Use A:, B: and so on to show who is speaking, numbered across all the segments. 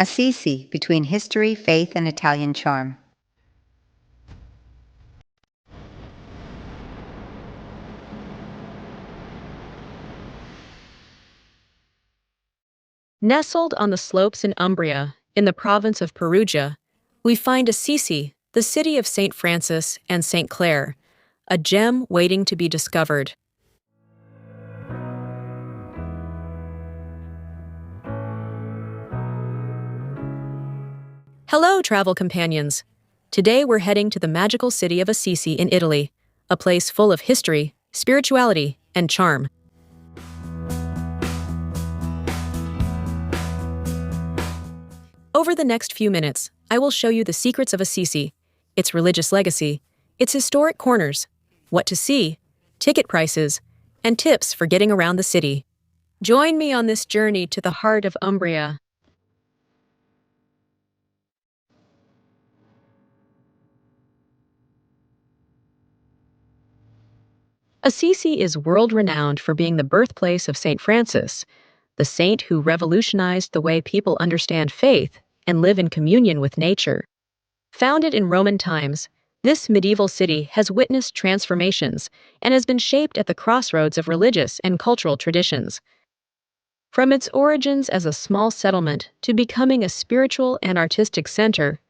A: Assisi, between history, faith, and Italian charm.
B: Nestled on the slopes in Umbria, in the province of Perugia, we find Assisi, the city of St. Francis and St. Clare, a gem waiting to be discovered. Hello, travel companions! Today we're heading to the magical city of Assisi in Italy, a place full of history, spirituality, and charm. Over the next few minutes, I will show you the secrets of Assisi, its religious legacy, its historic corners, what to see, ticket prices, and tips for getting around the city. Join me on this journey to the heart of Umbria. Assisi is world-renowned for being the birthplace of St. Francis, the saint who revolutionized the way people understand faith and live in communion with nature. Founded in Roman times, this medieval city has witnessed transformations and has been shaped at the crossroads of religious and cultural traditions. From its origins as a small settlement to becoming a spiritual and artistic center,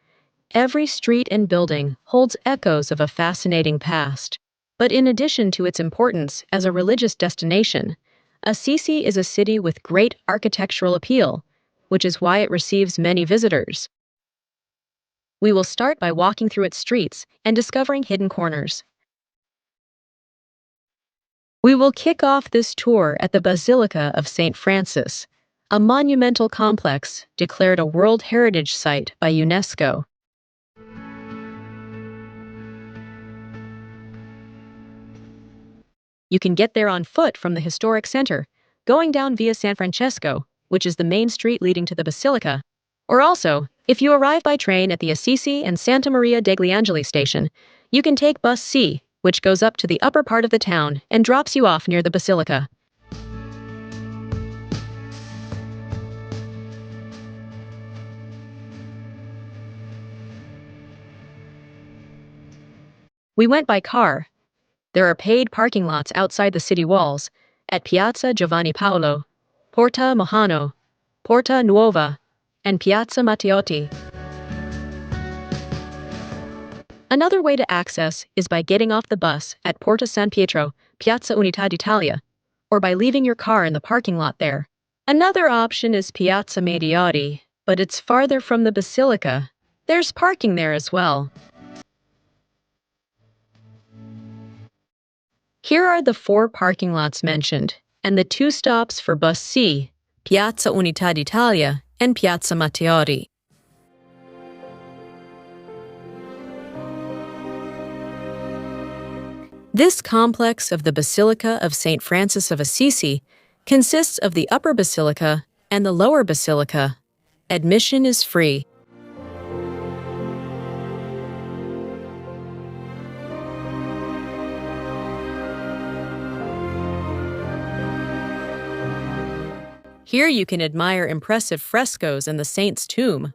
B: every street and building holds echoes of a fascinating past. But in addition to its importance as a religious destination, Assisi is a city with great architectural appeal, which is why it receives many visitors. We will start by walking through its streets and discovering hidden corners. We will kick off this tour at the Basilica of St. Francis, a monumental complex declared a World Heritage Site by UNESCO. You can get there on foot from the historic center, going down via San Francesco, which is the main street leading to the Basilica. Or also, if you arrive by train at the Assisi and Santa Maria degli Angeli station, you can take bus C, which goes up to the upper part of the town and drops you off near the Basilica. We went by car. There are paid parking lots outside the city walls, at Piazza Giovanni Paolo, Porta Mohano, Porta Nuova, and Piazza Matteotti. Another way to access is by getting off the bus at Porta San Pietro, Piazza Unità d'Italia, or by leaving your car in the parking lot there. Another option is Piazza Matteotti, but it's farther from the Basilica. There's parking there as well. Here are the 4 parking lots mentioned, and the 2 stops for bus C, Piazza Unità d'Italia and Piazza Matteotti. This complex of the Basilica of St. Francis of Assisi consists of the Upper Basilica and the Lower Basilica. Admission is free. Here you can admire impressive frescoes and the saint's tomb.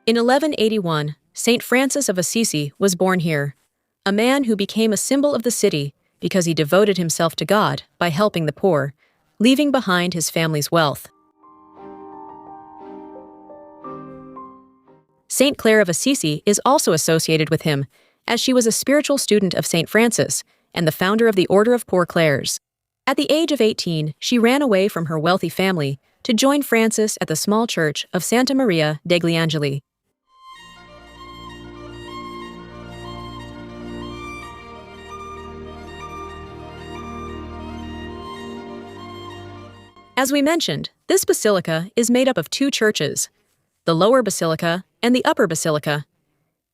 B: In 1181, St. Francis of Assisi was born here, a man who became a symbol of the city because he devoted himself to God by helping the poor, leaving behind his family's wealth. St. Clare of Assisi is also associated with him, as she was a spiritual student of St. Francis and the founder of the Order of Poor Clares. At the age of 18, she ran away from her wealthy family to join Francis at the small church of Santa Maria degli Angeli. As we mentioned, this basilica is made up of 2 churches, the Lower Basilica and the Upper Basilica.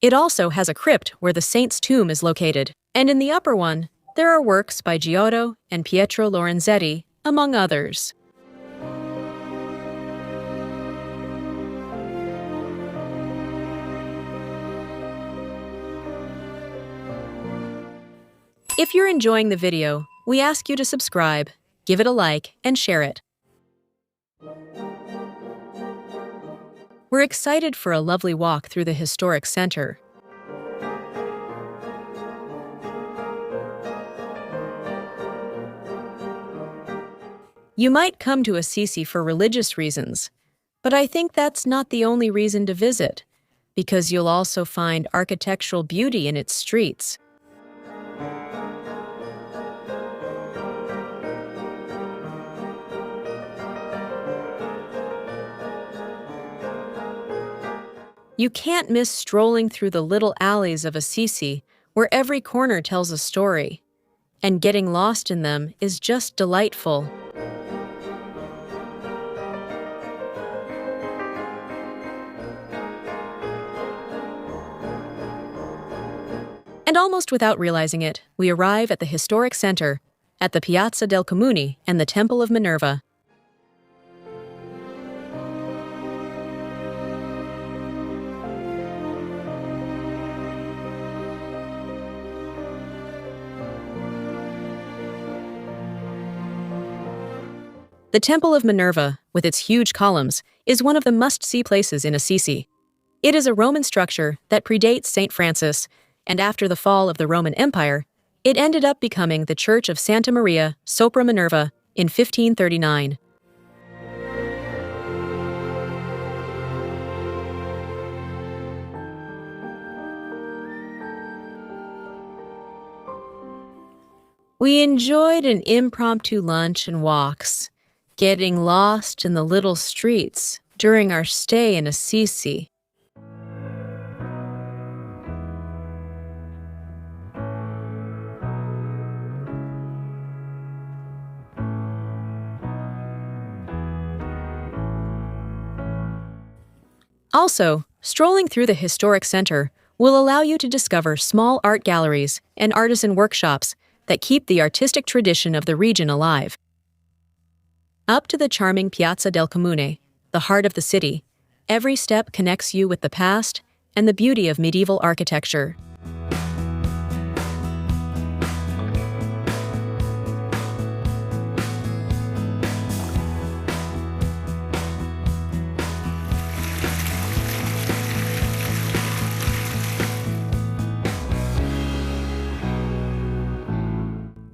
B: It also has a crypt where the saint's tomb is located, and in the upper one, there are works by Giotto and Pietro Lorenzetti, among others. If you're enjoying the video, we ask you to subscribe, give it a like, and share it. We're excited for a lovely walk through the historic center. You might come to Assisi for religious reasons, but I think that's not the only reason to visit, because you'll also find architectural beauty in its streets. You can't miss strolling through the little alleys of Assisi, where every corner tells a story, and getting lost in them is just delightful. And almost without realizing it, we arrive at the historic center, at the Piazza del Comune and the Temple of Minerva. The Temple of Minerva, with its huge columns, is one of the must-see places in Assisi. It is a Roman structure that predates St. Francis, and after the fall of the Roman Empire, it ended up becoming the Church of Santa Maria sopra Minerva in 1539. We enjoyed an impromptu lunch and walks, getting lost in the little streets during our stay in Assisi. Also, strolling through the historic center will allow you to discover small art galleries and artisan workshops that keep the artistic tradition of the region alive. Up to the charming Piazza del Comune, the heart of the city, every step connects you with the past and the beauty of medieval architecture.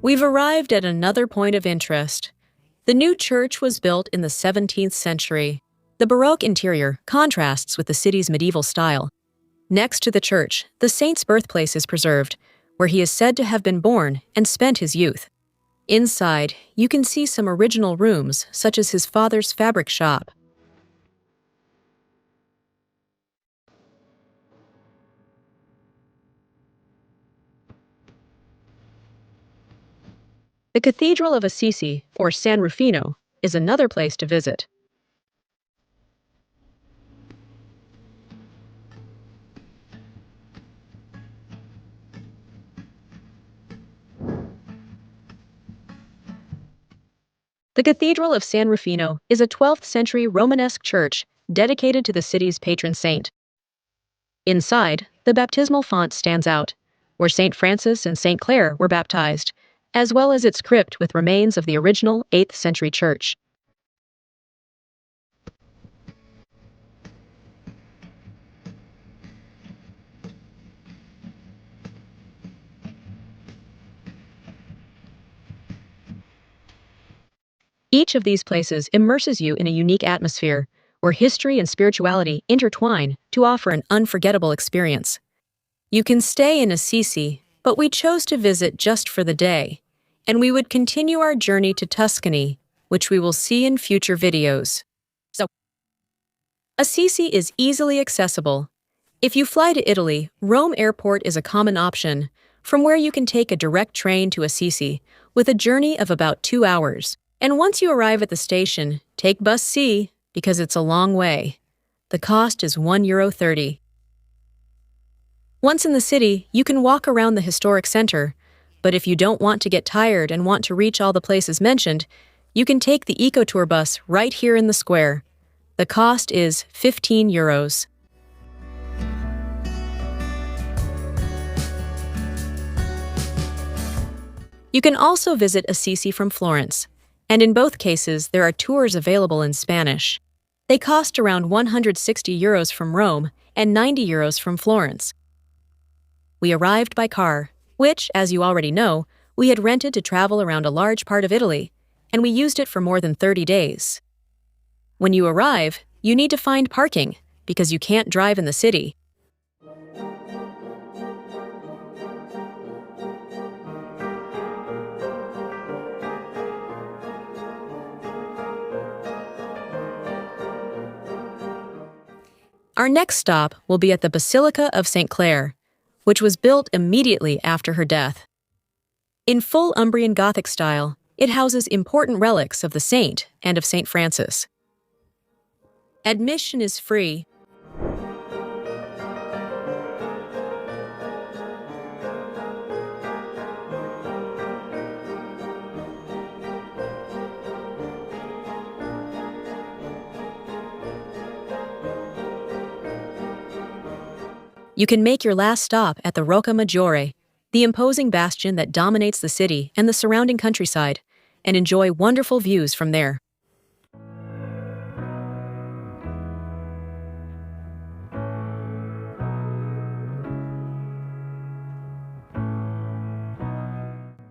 B: We've arrived at another point of interest. The new church was built in the 17th century. The Baroque interior contrasts with the city's medieval style. Next to the church, the saint's birthplace is preserved, where he is said to have been born and spent his youth. Inside, you can see some original rooms, such as his father's fabric shop. The Cathedral of Assisi, or San Rufino, is another place to visit. The Cathedral of San Rufino is a 12th century Romanesque church dedicated to the city's patron saint. Inside, the baptismal font stands out, where St. Francis and St. Clare were baptized, as well as its crypt with remains of the original 8th century church. Each of these places immerses you in a unique atmosphere, where history and spirituality intertwine to offer an unforgettable experience. You can stay in Assisi, but we chose to visit just for the day, and we would continue our journey to Tuscany, which we will see in future videos. So, Assisi is easily accessible. If you fly to Italy, Rome Airport is a common option, from where you can take a direct train to Assisi with a journey of about 2 hours. And once you arrive at the station, take bus C because it's a long way. The cost is €1.30. Once in the city, you can walk around the historic center, but if you don't want to get tired and want to reach all the places mentioned, you can take the eco-tour bus right here in the square. The cost is €15. You can also visit Assisi from Florence, and in both cases there are tours available in Spanish. They cost around €160 from Rome and €90 from Florence. We arrived by car, which, as you already know, we had rented to travel around a large part of Italy, and we used it for more than 30 days. When you arrive, you need to find parking, because you can't drive in the city. Our next stop will be at the Basilica of St. Clare, which was built immediately after her death. In full Umbrian Gothic style, it houses important relics of the saint and of St. Francis. Admission is free. You can make your last stop at the Rocca Maggiore, the imposing bastion that dominates the city and the surrounding countryside, and enjoy wonderful views from there.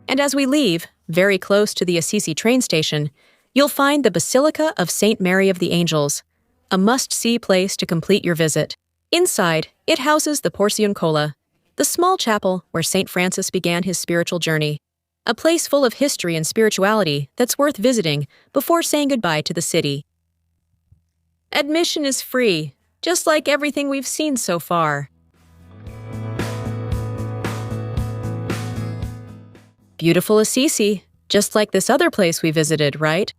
B: And as we leave, very close to the Assisi train station, you'll find the Basilica of St. Mary of the Angels, a must-see place to complete your visit. Inside, it houses the Porciuncola, the small chapel where St. Francis began his spiritual journey, a place full of history and spirituality that's worth visiting before saying goodbye to the city. Admission is free, just like everything we've seen so far. Beautiful Assisi, just like this other place we visited, right?